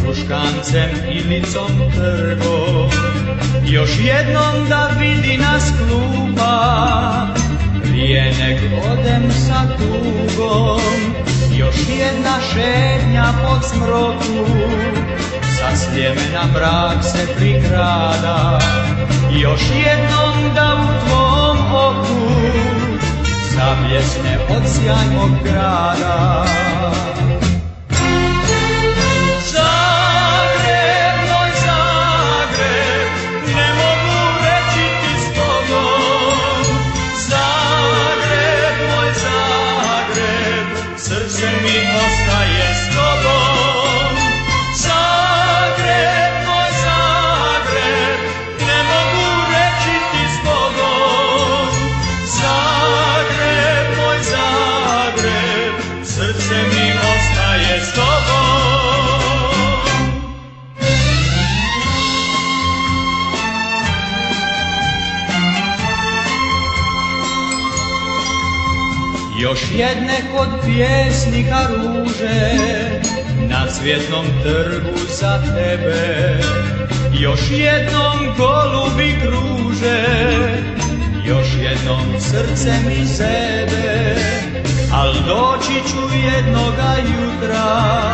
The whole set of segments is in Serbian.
Kruškancem, Ilicom, Trgom, još jednom da vidi nas kluba, prije nek odem sa tugom. Još jedna šetnja pod smroku, sa Sljemena mrak se prikrada. Još jednom da u tvom oku zabljesne od sjajnog grada. Zagreb, moj Zagreb, ne mogu reći ti zbogom. Zagreb, moj Zagreb, srce mi ostaje s tobom. Zagreb, moj Zagreb, ne mogu reći ti zbogom. Zagreb, moj Zagreb, srce mi ostaje s tobom. Još jedne kod pjesnika ruže, na Cvjetnom trgu za tebe. Još jednom golubi kruže, još jednom srce mi sebe. Al doći ću jednoga jutra,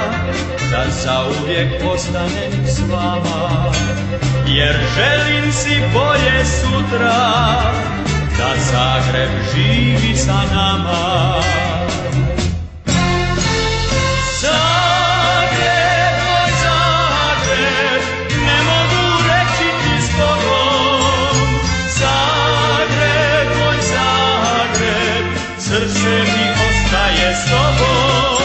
da zauvijek ostanem s vama, jer želim si bolje sutra, da Zagreb živi sa nama. Zagreb, moj Zagreb, ne mogu reći ti zbogom. Zagreb, moj Zagreb, srce mi ostaje s tobom.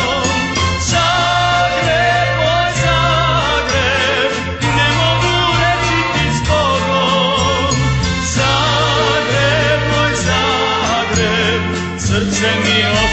Zagreb, moj Zagreb, ne mogu reći ti zbogom. Zagreb, moj Zagreb, srce mi ostaje s tobom.